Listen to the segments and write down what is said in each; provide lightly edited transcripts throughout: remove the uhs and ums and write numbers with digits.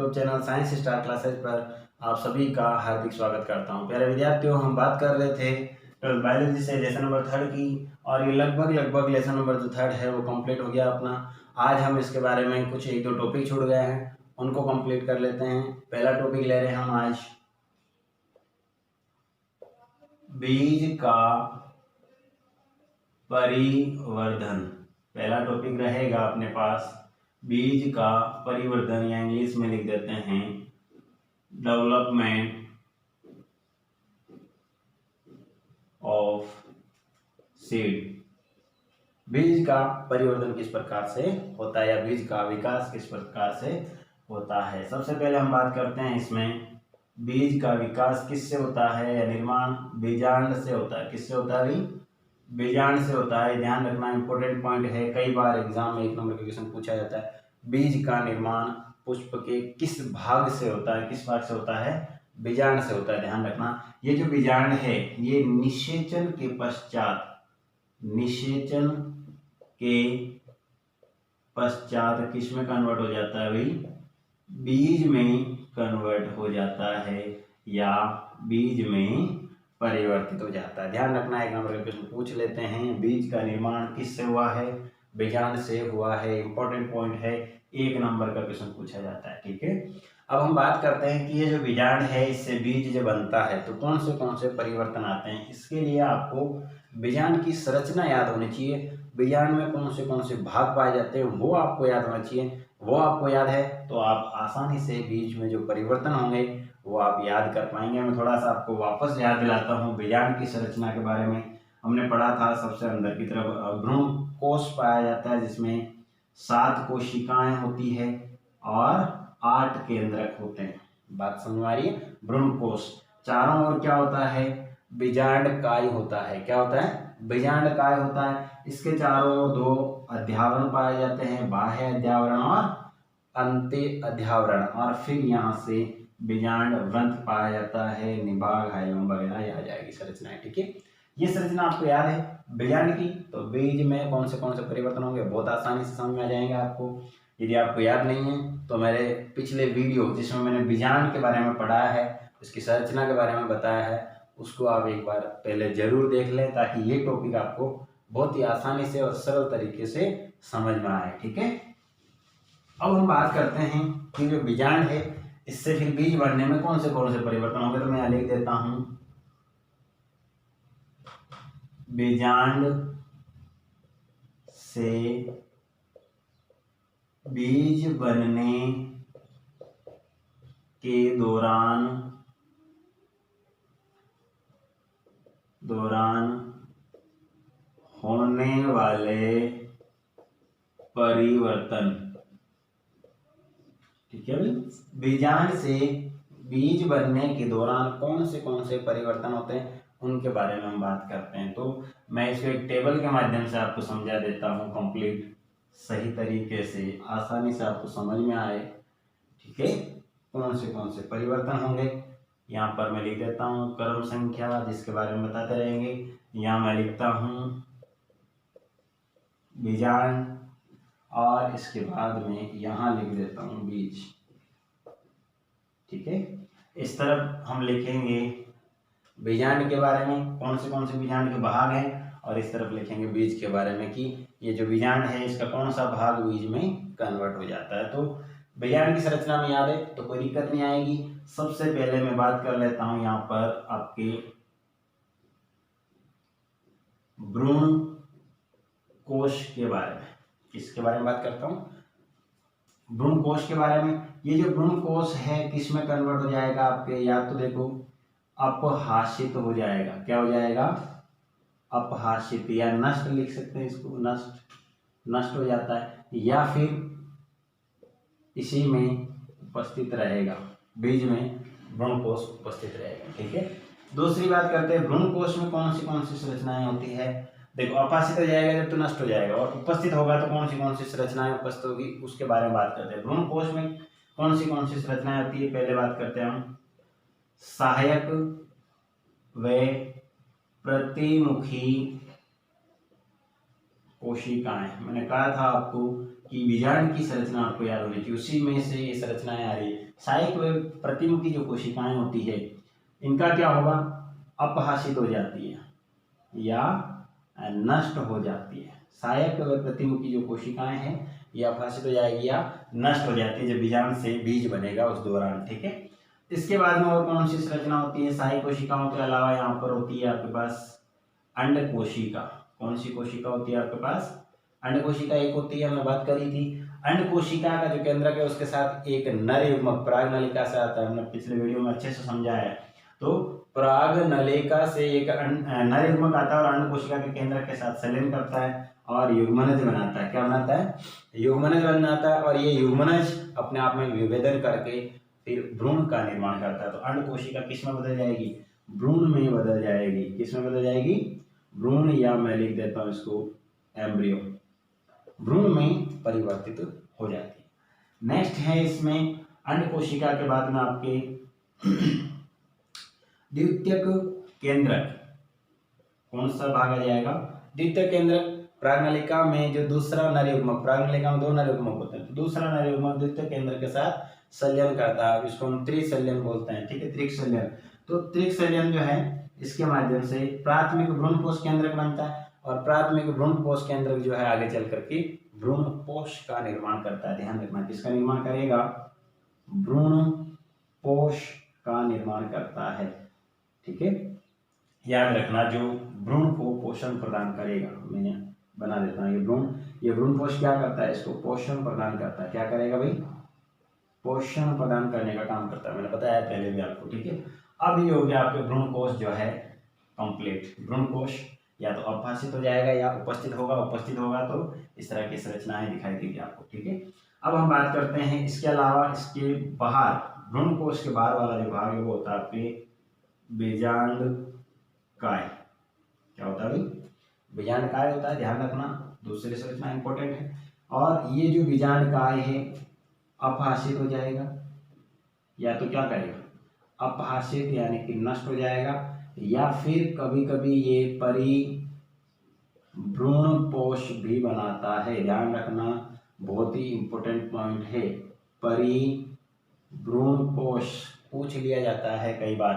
YouTube channel science star classes पर आप सभी का हार्दिक स्वागत करता हूं। प्यारे विद्यार्थियों, हम बात कर रहे थे ट्वेल्थ बायोलॉजी से लेसन नंबर 3 की, और ये लगभग लेसन नंबर जो 3 है वो कंप्लीट हो गया अपना। आज हम इसके बारे में कुछ एक दो टॉपिक छूट गए हैं, उनको कंप्लीट कर लेते हैं। पहला टॉपिक ले रहे हैं हम आज, बीज का परिवर्धन। पहला टॉपिक रहेगा अपने पास बीज का परिवर्धन, या इंग्लिश में लिख देते हैं डेवलपमेंट ऑफ सीड। बीज का परिवर्धन किस प्रकार से होता है, या बीज का विकास किस प्रकार से होता है। सबसे पहले हम बात करते हैं इसमें, बीज का विकास किससे होता है या निर्माण बीजांड से होता है। किससे होता है भाई? बीजांड से होता है। ध्यान रखना, इंपॉर्टेंट पॉइंट है, कई बार एग्जाम में 1 नंबर का क्वेश्चन पूछा जाता है। बीज का निर्माण पुष्प के किस भाग से होता है? किस भाग से होता है? बीजांड से होता है। ध्यान रखना, ये जो बीजांड है ये निषेचन के पश्चात किस में कन्वर्ट हो जाता है भाई? बीज में कन्वर्ट हो जाता है, या बीज में परिवर्तित हो जाता है। ध्यान रखना, एक नंबर का क्वेश्चन पूछ लेते हैं, बीज का निर्माण किससे हुआ है? बीजांड से हुआ है। इंपॉर्टेंट पॉइंट है, 1 नंबर का क्वेश्चन पूछा जाता है। ठीक है, अब हम बात करते हैं कि ये जो बीजांड है इससे बीज जब बनता है तो कौन से परिवर्तन आते हैं। इसके लिए आपको बीजांड की संरचना याद होनी चाहिए। बीजांड में कौन से भाग पाए जाते हैं वो आपको याद होना चाहिए। वो आपको याद है तो आप आसानी से बीज में जो परिवर्तन होंगे वो आप याद कर पाएंगे। मैं थोड़ा सा आपको वापस याद दिलाता हूँ बीजांड की संरचना के बारे में। हमने पढ़ा था सबसे अंदर की तरफ भ्रूण कोश पाया जाता है, जिसमें 7 कोशिकाएं होती है और 8 केंद्रक होते हैं। बात समझ में आ रही है? भ्रूण कोश, चारों ओर क्या होता है? बीजांड काय होता है। क्या होता है? बीजांड काय होता है। इसके चारों ओर 2 अध्यावरण पाए जाते हैं, बाह्य अध्यावरण और अंत्य अध्यावरण, और फिर यहाँ से बीजांड वृंत पाया जाता है, निभाग, हाइलम वगैरह ये आ जाएगी संरचनाएं। ठीक है, ये संरचना आपको याद है बीजांड की, तो बीज में कौन से परिवर्तन होंगे बहुत आसानी से समझ में आ जाएंगे आपको। यदि आपको याद नहीं है तो मेरे पिछले वीडियो जिसमें मैंने बीजांड के बारे में पढ़ाया है, उसकी संरचना के बारे में बताया है, उसको आप एक बार पहले जरूर देख लें, ताकि ये टॉपिक आपको बहुत ही आसानी से और सरल तरीके से समझ में आए। ठीक है, अब हम बात करते हैं कि जो बीजांड है इससे फिर बीज बनने में कौन से परिवर्तन होंगे। तो मैं यहाँ लिख देता हूं, बीजांड से बीज बनने के दौरान होने वाले परिवर्तन। ठीक है भाई, बीजांड से बीज बनने के दौरान कौन से परिवर्तन होते हैं उनके बारे में हम बात करते हैं। तो मैं इसको एक टेबल के माध्यम से आपको समझा देता हूँ, कंप्लीट सही तरीके से, आसानी से आपको समझ में आए। ठीक है, कौन से परिवर्तन होंगे। यहाँ पर मैं लिख देता हूँ क्रम संख्या, जिसके बारे में बताते रहेंगे। यहाँ मैं लिखता हूँ बीजांड, और इसके बाद में यहाँ लिख देता हूँ बीज। ठीक है, इस तरफ हम लिखेंगे बीजांड के बारे में, कौन से बीजांड के भाग हैं, और इस तरफ लिखेंगे बीज के बारे में कि ये जो बीजांड है इसका कौन सा भाग बीज में कन्वर्ट हो जाता है। तो बीजांड की संरचना में याद है तो कोई दिक्कत नहीं आएगी। सबसे पहले मैं बात कर लेता हूं यहाँ पर आपके भ्रूण कोश के बारे में। किसके बारे में बात करता हूँ? भ्रूण कोश के बारे में। ये जो भ्रूण कोश है किस में कन्वर्ट हो जाएगा आपके? या तो देखो अपहाशित हो जाएगा। क्या हो जाएगा? अपहाशित, या नष्ट लिख सकते हैं इसको, नष्ट हो जाता है, या फिर इसी में उपस्थित रहेगा, बीज में भ्रूण कोश उपस्थित रहेगा। ठीक है, दूसरी बात करते हैं भ्रूण कोश में कौन सी संरचनाएं होती है। देखो, अपहाशित हो जाएगा जब तो नष्ट हो जाएगा, और उपस्थित होगा तो कौन सी संरचनाएं उपस्थित होगी उसके बारे में बात करते हैं। भ्रूण कोश में कौन सी संरचनाएं होती है, पहले बात करते हैं हम सहायक व प्रतिमुखी कोशिकाएं, मैंने कहा था आपको कि बीजांड की संरचना आपको याद होनी चाहिए, उसी में से ये संरचनाएं आ रही है। सहायक व प्रतिमुखी जो कोशिकाएं होती है इनका क्या होगा, अपहासित हो जाती है या नष्ट हो जाती है। सहायक व प्रतिमुखी जो कोशिकाएं हैं ये अपहासित हो जाएगी या नष्ट हो जाती है जब बीजांड से बीज बनेगा उस दौरान, ठीक है। इसके बाद में और कौन सी संरचना होती है, सहायक कोशिकाओं के अलावा यहाँ पर होती है आपके पास अंड कोशिका। कौन सी कोशिका होती है आपके पास, अंड कोशिका एक होती है, हमने बात करी थी। अंड कोशिका का जो केंद्रक है उसके साथ एक नर युग्मक पराग नलिका से आता है, हमने पिछले वीडियो में अच्छे से समझाया है। तो पराग नलिका से एक नर युग्मक आता है और अंड कोशिका के केंद्रक के साथ संलयन करता है और युग्मनज बनाता है। क्या बनाता है, युग्मनज बनाता है। और ये युग्मनज अपने आप में विभेदन करके फिर भ्रूण का निर्माण करता है। तो अंड कोशिका किस में बदल जाएगी, भ्रूण में बदल जाएगी। किस में बदल जाएगी, भ्रूण, या मैं लिख देता हूं इसको एम्ब्रियो, भ्रूण में परिवर्तित हो जाती है। नेक्स्ट है इसमें अंड कोशिका के बाद में आपके द्वितीयक केंद्रक, कौन सा भाग आ जाएगा, द्वितीयक केंद्रक। प्रागनलिका में जो दूसरा नर युग्मक, प्रागनलिका में दो नर युग्मक होते हैं, तो दूसरा नर युग्मक द्वितीयक केंद्र के साथ संलयन करता है, इसको हम त्रिसंलयन बोलते हैं, ठीक है, त्रिसंलयन। तो त्रिसंलयन जो है इसके माध्यम से प्राथमिक भ्रूणपोष केंद्रक बनता है और प्राथमिक भ्रूणपोष केंद्रक जो है आगे चल करके भ्रूणपोष का निर्माण करता है। ध्यान रखना, किसका निर्माण करेगा, भ्रूणपोष का निर्माण करता है, ठीक है। याद रखना, जो भ्रूण को पोषण प्रदान करेगा, मैं बना देता हूँ ये भ्रूणपोष क्या करता है, इसको पोषण प्रदान करता है। क्या करेगा भाई, पोषण प्रदान करने का काम करता है, मैंने बताया पहले भी आपको, ठीक है। अब ये हो गया आपके भ्रूणकोश जो है कंप्लीट। भ्रूणकोश या तो अपहासित हो जाएगा या उपस्थित होगा तो इस तरह की संरचनाएं दिखाई देगी आपको, ठीक है। अब हम बात करते हैं इसके अलावा, इसके बाहर, भ्रूणकोश के बाहर वाला जो भाग है वो होता है आपके बीजांडकाय। क्या होता है भाई, बीजांडकाय होता है, ध्यान रखना, दूसरी संरचना इंपॉर्टेंट है। और ये जो बीजांडकाय है अपहासित हो जाएगा या तो क्या करेगा, अपहासित यानी कि नष्ट हो जाएगा, या फिर कभी कभी ये परिभ्रूणपोष भी बनाता है। ध्यान रखना, बहुत ही इंपॉर्टेंट पॉइंट है, परिभ्रूणपोष पूछ लिया जाता है कई बार।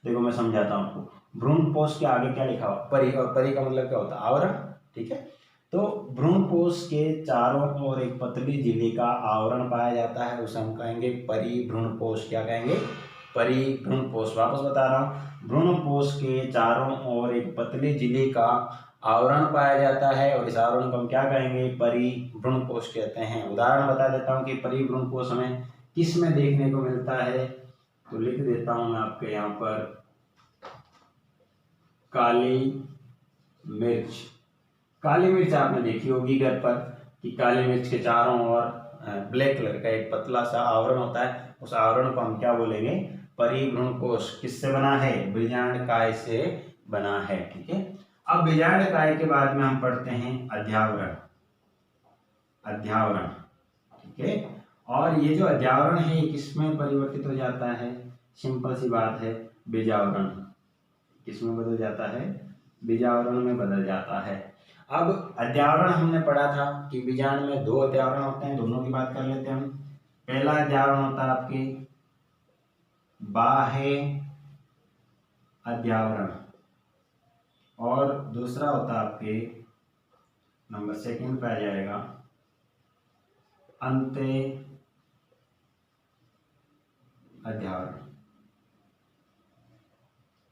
देखो मैं समझाता हूँ आपको, भ्रूणपोष के आगे क्या लिखा हुआ, परि, और परि का मतलब क्या होता है, आवरण, ठीक है। तो भ्रूणपोष के चारों ओर एक पतली झिल्ली का आवरण पाया जाता है, उसे हम कहेंगे परिभ्रूणपोष। क्या कहेंगे, परिभ्रूणपोष। वापस बता रहा हूँ, भ्रूणपोष के चारों ओर एक पतली झिल्ली का आवरण पाया जाता है और इस आवरण को हम क्या कहेंगे, परिभ्रूणपोष कहते हैं। उदाहरण बता देता हूँ कि परिभ्रूणपोष हमें किस में देखने को मिलता है, तो लिख देता हूँ मैं आपके यहाँ पर, काली मिर्च। काली मिर्च आपने देखी होगी घर पर कि काली मिर्च के चारों ओर ब्लैक कलर का एक पतला सा आवरण होता है, उस आवरण को हम क्या बोलेंगे, परिभ्रूणकोश। किससे बना है, बीजांडकाय से बना है, ठीक है। अब बीजांडकाय के बाद में हम पढ़ते हैं अध्यावरण, अध्यावरण, ठीक है। और ये जो अध्यावरण है ये किसमें परिवर्तित हो जाता है, सिंपल सी बात है, बीजावरण। किसमें बदल जाता है, बीजावरण में बदल जाता है। अब अध्यावरण हमने पढ़ा था कि बीजांड में दो अध्यावरण होते हैं, दोनों की बात कर लेते हैं हम। पहला अध्यावरण होता है आपके बाह्य अध्यावरण और दूसरा होता है आपके नंबर सेकंड पे आ जाएगा अंत्य अध्यावरण,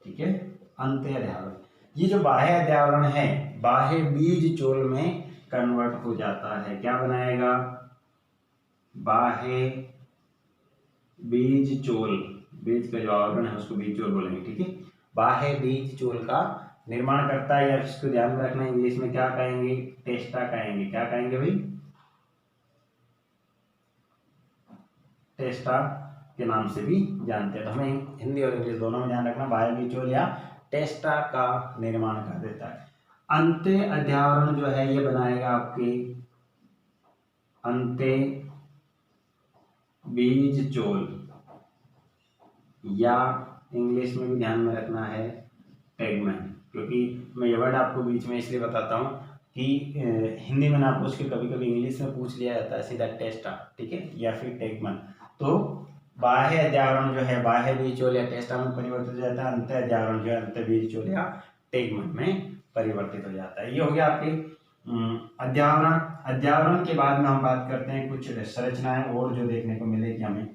ठीक है, अंत्य अध्यावरण। ये जो बाह्य अध्यावरण है, बाह्य बीज चोल में कन्वर्ट हो जाता है। क्या बनाएगा, बाह्य बीज चोल, बीज का जो आवरण है उसको बीज चोल बोलेंगे, ठीक है। बाह्य बीज चोल का निर्माण करता है, या इसको ध्यान में रखना, इंग्लिश में क्या कहेंगे, टेस्टा कहेंगे। क्या कहेंगे भाई, टेस्टा के नाम से भी जानते हैं। तो हमें हिंदी और इंग्लिश दोनों में ध्यान रखना, बाह्य बीज चोल या टेस्टा का निर्माण कर देता है। अंत्य अध्यावरण जो है ये बनाएगा आपके अंत्य बीज चोल, या इंग्लिश में भी ध्यान में रखना है टेगमेन, क्योंकि मैं ये वर्ड आपको बीच में इसलिए बताता हूँ कि हिंदी में ना पूछ के कभी कभी इंग्लिश में पूछ लिया जाता है सीधा टेस्टा, ठीक है, या फिर टेगमन। तो बाह्य अध्यावरण जो है बाह्य बीजोल या टेस्टा में परिवर्तित हो जाता है, अंत अध्यावरण जो है अंत बीजोल या टेगमन में परिवर्तित हो जाता है। ये हो गया आपके अध्यावरण। अध्यावरण के बाद में हम बात करते हैं कुछ संरचनाएं और जो देखने को मिलेगी हमें।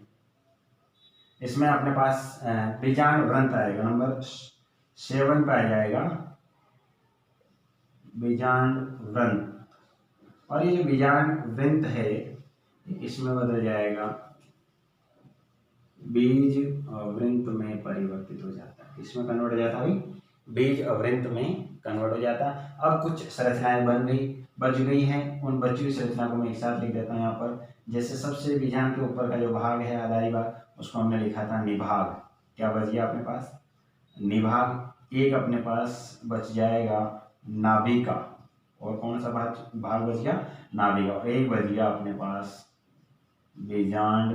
इसमें अपने पास बीजांड वृंत आएगा, नंबर 7 पे आ जाएगा बीजांड वृंत। और ये जो बीजांड वृंत है इसमें बदल जाएगा बीज वृंत में परिवर्तित हो जाता है। इसमें कन्वर्ट हो जाता है भाई, बीज वृंत में कन्वर्ट हो जाता है। अब कुछ संरचनाएं बच गई हैं, उन बची हुई संरचना को मैं एक साथ लिख देता हूँ यहाँ पर। जैसे सबसे बीजांड के ऊपर का जो भाग है आधारी भाग, उसको हमने लिखा था निभाग। क्या बच गया अपने पास? निभाग। एक अपने पास बच जाएगा नाभिका, और कौन सा भाग बच गया? नाभिका। और एक बच गया अपने पास बीजांड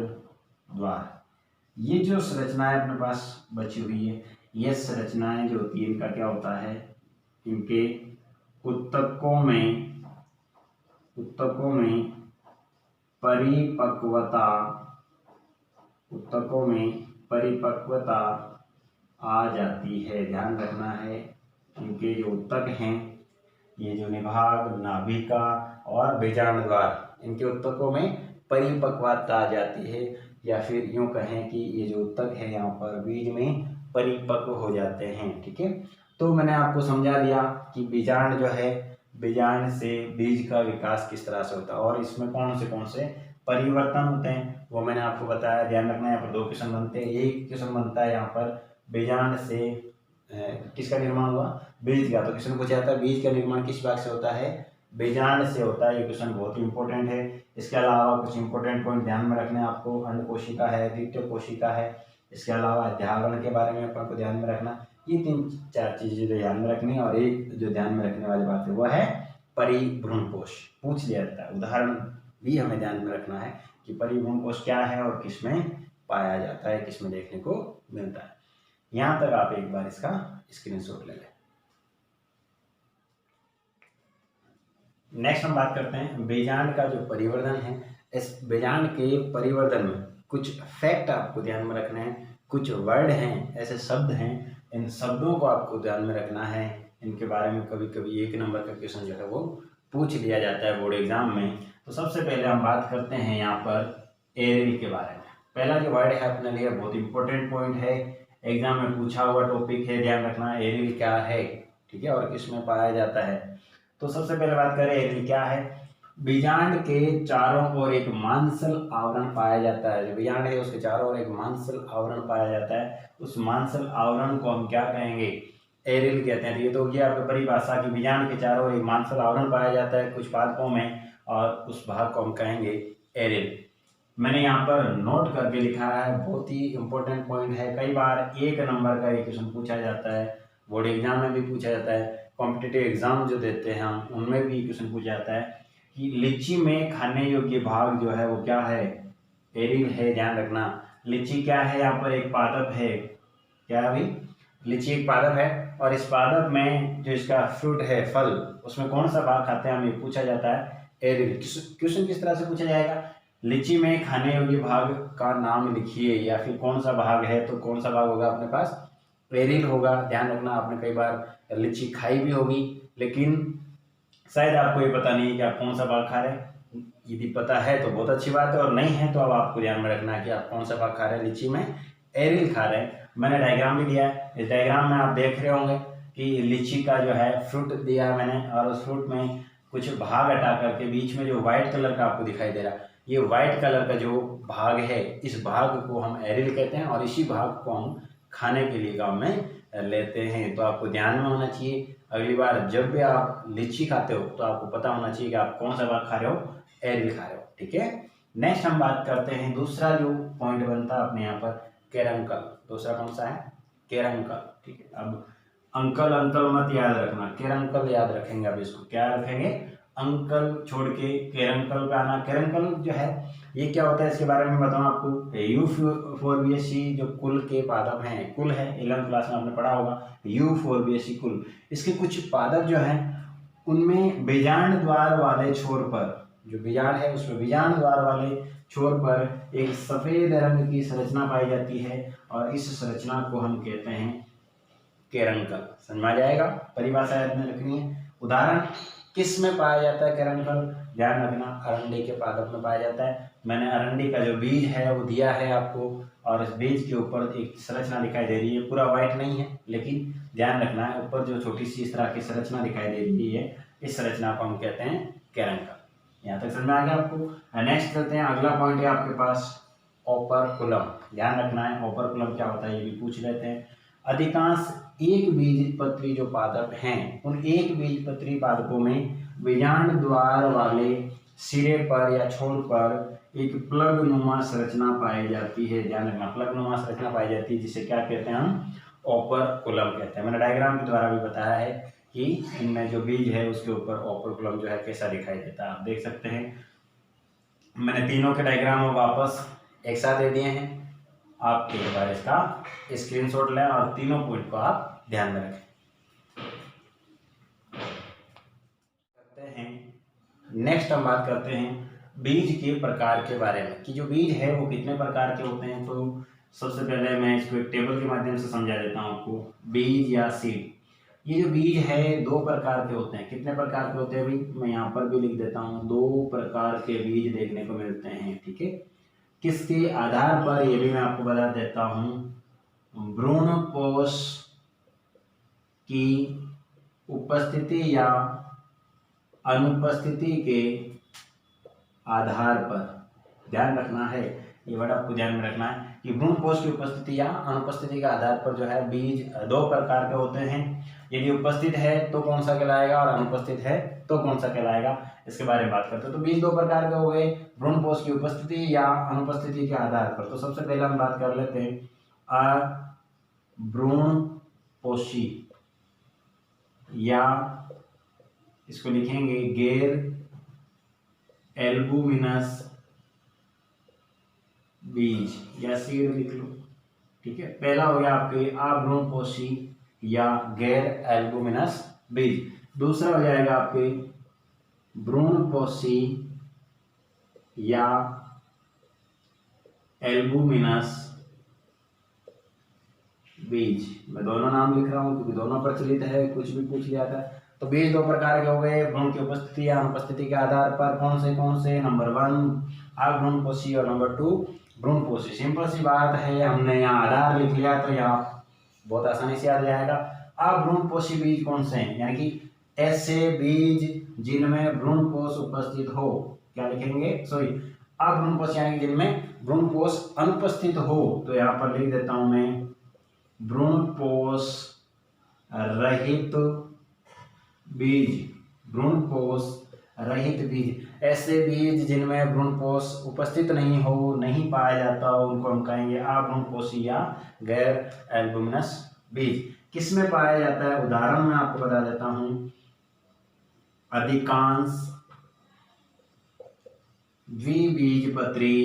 द्वार। ये जो संरचनाएं अपने पास बची हुई है, ये संरचनाएं जो होती है इनका क्या होता है, इनके ऊतकों परिपक्वता आ जाती है। ध्यान रखना है, इनके जो ऊतक हैं, ये जो निभाग, नाभिका और बीजांड द्वार, इनके ऊतकों में परिपक्वता आ जाती है, या फिर यूं कहें कि ये जो ऊतक है यहाँ पर बीज में परिपक्व हो जाते हैं। ठीक है, तो मैंने आपको समझा दिया कि बीजांड जो है, बीजांड से बीज का विकास किस तरह से होता है और इसमें कौन से परिवर्तन होते हैं वो मैंने आपको बताया। ध्यान रखना है, यहाँ पर 2 क्वेश्चन बनते हैं। एक क्वेश्चन बनता है यहाँ पर बीजांड से किसका निर्माण हुआ? बीज का। तो क्वेश्चन पूछा जाता है बीज का निर्माण किस भाग से होता है? बीजांड से होता है। ये क्वेश्चन बहुत ही इंपॉर्टेंट है। इसके अलावा कुछ इंपॉर्टेंट पॉइंट ध्यान में रखना है आपको। अंड कोशिका है, द्वितीय कोशिका है, इसके अलावा अध्यावरण के बारे में अपन को ध्यान में रखना। ये 3-4 चीजें जो ध्यान में रखनी है। और एक जो ध्यान में रखने वाली बात है वो है परिभ्रूणकोश। पूछ लिया जाता है, उदाहरण भी हमें ध्यान में रखना है कि परिभ्रूणकोश क्या है और किसमें पाया जाता है, किसमें देखने को मिलता है। यहां तक आप एक बार इसका स्क्रीनशॉट ले लें। नेक्स्ट हम बात करते हैं बीजांड का जो परिवर्धन है। इस बीजांड के परिवर्धन में कुछ फैक्ट आपको ध्यान में रखने हैं, कुछ वर्ड हैं, ऐसे शब्द हैं, इन शब्दों को आपको ध्यान में रखना है। इनके बारे में कभी कभी 1 नंबर का क्वेश्चन जो है वो पूछ लिया जाता है बोर्ड एग्जाम में। तो सबसे पहले हम बात करते हैं यहाँ पर एरिल के बारे में। पहला जो वर्ड है अपने लिए बहुत इंपॉर्टेंट पॉइंट है, एग्जाम में पूछा हुआ टॉपिक है, ध्यान रखना एरिल क्या है, ठीक है, और किसमें पाया जाता है। तो सबसे पहले बात करें एरिल क्या है। बीजांड के चारों ओर एक मांसल आवरण पाया जाता है। जो बीजांड है उसके चारों ओर एक मांसल आवरण पाया जाता है। उस मांसल आवरण को हम क्या कहेंगे? एरिल कहते हैं। तो ये तो गया आपकी परिभाषा कि बीजांड के चारों ओर एक मांसल आवरण पाया जाता है कुछ पादपों में, और उस भाग को हम कहेंगे एरिल। मैंने यहाँ पर नोट करके लिखा है, बहुत ही इंपॉर्टेंट पॉइंट है। कई बार 1 नंबर का ये क्वेश्चन पूछा जाता है, बोर्ड एग्जाम में भी पूछा जाता है, कॉम्पिटिटिव एग्जाम जो देते हैं हम उनमें भी क्वेश्चन पूछा जाता है कि लीची में खाने योग्य भाग जो है वो क्या है? एरिल है। ध्यान रखना, लीची क्या है? यहाँ पर एक पादप है। क्या है भाई? लीची एक पादप है, और इस पादप में जो इसका फ्रूट है, फल, उसमें कौन सा भाग खाते हैं हमें पूछा जाता है? एरिल। क्वेश्चन किस तरह से पूछा जाएगा? लीची में खाने योग्य भाग का नाम लिखिए, या फिर कौन सा भाग है, तो कौन सा भाग होगा अपने पास? एरिल होगा। ध्यान रखना, आपने कई बार लीची खाई भी होगी, लेकिन शायद आपको ये पता नहीं है कि आप कौन सा भाग खा रहे हैं। यदि पता है तो बहुत अच्छी बात है, और नहीं है तो अब आपको ध्यान में रखना है कि आप कौन सा भाग खा रहे हैं। लीची में एरिल खा रहे हैं। मैंने डायग्राम भी दिया है, इस डायग्राम में आप देख रहे होंगे कि लीची का जो है फ्रूट दिया है मैंने, और उस फ्रूट में कुछ भाग हटा करके बीच में जो व्हाइट कलर का आपको दिखाई दे रहा है, ये व्हाइट कलर का जो भाग है, इस भाग को हम एरिल कहते हैं, और इसी भाग को हम खाने के लिए काम में लेते हैं। तो आपको ध्यान में होना चाहिए, अगली बार जब भी आप लीची खाते हो तो आपको पता होना चाहिए कि आप कौन सा भाग खा रहे हो, एरिल खा रहे हो। ठीक है, नेक्स्ट हम बात करते हैं, दूसरा जो पॉइंट बनता है अपने यहाँ पर केरंकल। दूसरा कौन सा है? केरंकल। ठीक है, अब अंकल अंकल मत याद रखना, केरंकल याद रखेंगे। अब इसको क्या रखेंगे? अंकल छोड़ के केरंकल पे आना। केरंकल जो है ये क्या होता है इसके बारे में बताऊं आपको। यूफोर्बिएसी जो कुल के पादप हैं, कुल है, 11th क्लास में आपने पढ़ा होगा यूफोर्बिएसी कुल। इसके कुछ पादप जो हैं उनमें बीजांड द्वार वाले छोर पर, जो बीजांड है उसमें बीजांड द्वार वाले छोर पर एक सफेद रंग की संरचना पाई जाती है और इस संरचना को हम कहते हैं केरंकल। समझ में आ जाएगा, परिभाषा याद में रखनी है। उदाहरण किस में पाया जाता है केरंकल? ध्यान रखना, अरंडी के पादप में पाया जाता है। मैंने अरंडी का जो बीज है वो दिया है आपको, और इस बीज के ऊपर एक संरचना दिखाई दे रही है, पूरा व्हाइट नहीं है लेकिन ध्यान रखना है ऊपर जो छोटी सी इस तरह की संरचना दिखाई दे रही है, इस संरचना को हम कहते हैं केरंकल। यहाँ तक समझ में आ गया आपको। नेक्स्ट करते हैं, अगला पॉइंट है आपके पास ओपर्कुलम। ध्यान रखना है ओपर्कुलम क्या होता है ये भी पूछ लेते हैं। अधिकांश एक बीजपत्री जो पादप हैं, उन एक बीजपत्री पादपों में बीजांड द्वार वाले सिरे पर या छोर पर एक प्लग नुमा संरचना पाई जाती है। ध्यान रखना, प्लग नुमा संरचना पाई जाती है जिसे क्या कहते हैं हम? ओपर्कुलम कहते हैं। मैंने डायग्राम के द्वारा भी बताया है कि इनमें जो बीज है उसके ऊपर ओपर्कुलम जो है कैसा दिखाई देता है, आप देख सकते हैं। मैंने तीनों के डायग्राम वापस एक साथ दे दिए हैं, आप एक बार इसका स्क्रीनशॉट लें और तीनों पॉइंट को आप ध्यान में रखें। करते हैं, नेक्स्ट हम बात करते हैं बीज के प्रकार के बारे में, कि जो बीज है वो कितने प्रकार के होते हैं। तो सबसे पहले मैं इसको एक टेबल के माध्यम से समझा देता हूँ आपको। बीज या सीड, ये जो बीज है दो प्रकार के होते हैं। कितने प्रकार के होते हैं भाई? मैं यहाँ पर भी लिख देता हूँ, दो प्रकार के बीज देखने को मिलते हैं। ठीक है, किसके आधार पर, ये भी मैं आपको बता देता हूँ। भ्रूणपोष की उपस्थिति या अनुपस्थिति के आधार पर। ध्यान रखना है, ये वर्ड आपको ध्यान में रखना है कि भ्रूणपोष की उपस्थिति या अनुपस्थिति के आधार पर जो है बीज दो प्रकार के होते हैं। यदि उपस्थित है तो कौन सा कहलाएगा और अनुपस्थित है तो कौन सा कहलाएगा, इसके बारे में बात करते हैं। तो बीज दो प्रकार के हो गए, भ्रूणपोष की उपस्थिति या अनुपस्थिति के आधार पर। तो सबसे पहले हम बात कर लेते हैं अभ्रूणपोषी, या इसको लिखेंगे गैर एल्बुमिनस बीज या सीड लिख लो। ठीक है, पहला हो गया आपके अभ्रूणपोषी या गैर एल्बुमिनस बीज। दूसरा हो जाएगा आपके भ्रूणपोषी या एल्बुमिनस बीज। मैं दोनों नाम लिख रहा हूं क्योंकि दोनों प्रचलित है, कुछ भी पूछ लिया था। तो बीज दो प्रकार के हो गए, भ्रूण की उपस्थिति या अनुपस्थिति के आधार पर। कौन से? नंबर 1 अभ्रूणपोषी और नंबर 2 भ्रूणपोषी। सिंपल सी बात है, हमने यहाँ आधार लिख लिया तो यहाँ बहुत आसानी से आ जाएगा। अभ्रूणपोषी बीज कौन से हैं? यानी कि ऐसे बीज जिनमें भ्रूणपोष उपस्थित हो। क्या लिखेंगे? अभ्रूणपोष यानी कि जिनमें भ्रूणपोष अनुपस्थित हो। तो यहाँ पर लिख देता हूं मैं भ्रूणपोष रहित बीज। भ्रूणपोष रहित बीज, ऐसे बीज जिनमें भ्रूणपोष उपस्थित नहीं हो, नहीं पाया जाता हो, उनको हम कहेंगे अभ्रूणपोषी या गैर एल्बुमिनस बीज। किसमें पाया जाता है? उदाहरण मैं आपको बता देता हूं। अधिकांश द्विबीजपत्री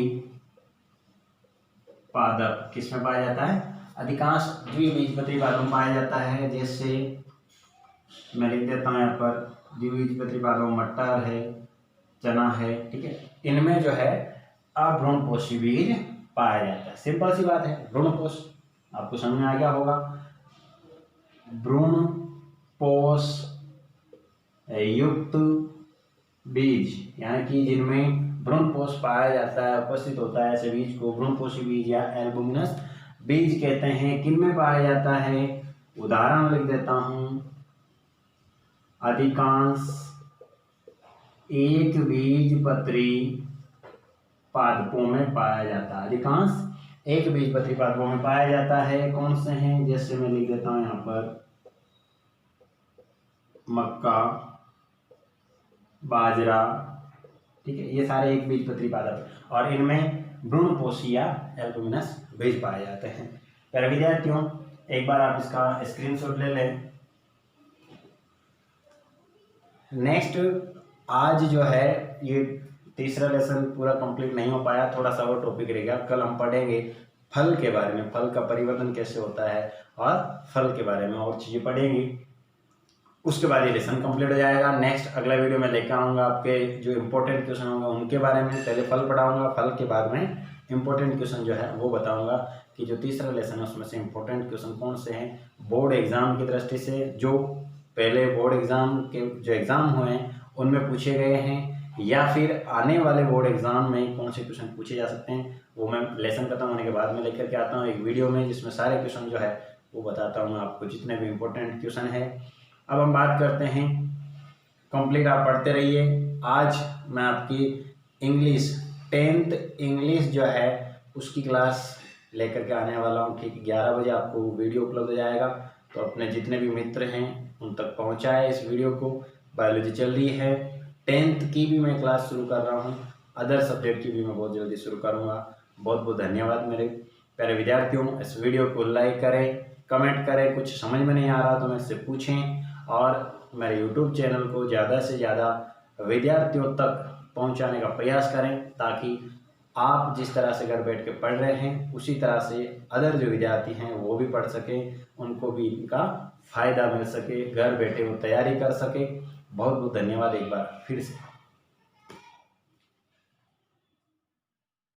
पादप किसमें पाया जाता है? अधिकांश द्विबीजपत्री पादप में पाया जाता है। जैसे मैं लिख देता हूँ यहाँ पर द्विबीजपत्री पादप, मटर है, चना है। ठीक है, इनमें जो है अभ्रूणपोषी बीज पाया जाता है। सिंपल सी बात है, भ्रूणपोष आपको समझ में आ गया होगा। भ्रूणपोष युक्त बीज यानी कि जिनमें भ्रूणपोष पाया जाता है, उपस्थित होता है, ऐसे बीज को भ्रूणपोषी बीज या एल्बुमिनस बीज कहते हैं। किनमें पाया जाता है? उदाहरण लिख देता हूं। अधिकांश एक बीजपत्री पादपों में पाया जाता है। अधिकांश एक बीजपत्री पादपों में पाया जाता है। कौन से हैं? जैसे मैं लिख देता हूं यहाँ पर मक्का, बाजरा। ठीक है, ये सारे एक बीजपत्री पादप और इनमें भ्रूणपोषी या एल्बुमिनस बीज पाए जाते हैं। प्यारे विद्यार्थियों, एक बार आप इसका स्क्रीनशॉट ले लें। नेक्स्ट आज जो है ये तीसरा लेसन पूरा कंप्लीट नहीं हो पाया, थोड़ा सा और टॉपिक रहेगा। कल हम पढ़ेंगे फल के बारे में, फल का परिवर्तन कैसे होता है और फल के बारे में और चीज़ें पढ़ेंगे। उसके बाद ये लेसन कंप्लीट हो जाएगा। नेक्स्ट अगला वीडियो में लेकर आऊँगा आपके जो इम्पोर्टेंट क्वेश्चन होंगे उनके बारे में। पहले फल पढ़ाऊँगा, फल के बाद में इम्पोर्टेंट क्वेश्चन जो है वो बताऊँगा कि जो तीसरा लेसन है उसमें से इम्पोर्टेंट क्वेश्चन कौन से हैं बोर्ड एग्ज़ाम की दृष्टि से, जो पहले बोर्ड एग्ज़ाम के जो एग्ज़ाम हुए हैं उनमें पूछे गए हैं, या फिर आने वाले बोर्ड एग्ज़ाम में कौन से क्वेश्चन पूछे जा सकते हैं। वो मैं लेसन खत्म होने के बाद में लेकर के आता हूँ एक वीडियो में, जिसमें सारे क्वेश्चन जो है वो बताता हूँ आपको, जितने भी इम्पोर्टेंट क्वेश्चन है। अब हम बात करते हैं, कंप्लीट आप पढ़ते रहिए। आज मैं आपकी इंग्लिश 10th इंग्लिश जो है उसकी क्लास लेकर के आने वाला हूँ। ठीक 11 बजे आपको वीडियो उपलब्ध हो जाएगा, तो अपने जितने भी मित्र हैं उन तक पहुँचाए इस वीडियो को। बायोलॉजी चल रही है, 10th की भी मैं क्लास शुरू कर रहा हूँ, अदर सब्जेक्ट की भी मैं बहुत जल्दी शुरू करूँगा। बहुत बहुत धन्यवाद मेरे प्यारे विद्यार्थियों। इस वीडियो को लाइक करें, कमेंट करें, कुछ समझ में नहीं आ रहा तो मुझसे पूछें, और मेरे यूट्यूब चैनल को ज़्यादा से ज़्यादा विद्यार्थियों तक पहुंचाने का प्रयास करें, ताकि आप जिस तरह से घर बैठ के पढ़ रहे हैं उसी तरह से अदर जो विद्यार्थी हैं वो भी पढ़ सकें, उनको भी इनका फ़ायदा मिल सके, घर बैठे वो तैयारी कर सके। बहुत बहुत धन्यवाद एक बार फिर से।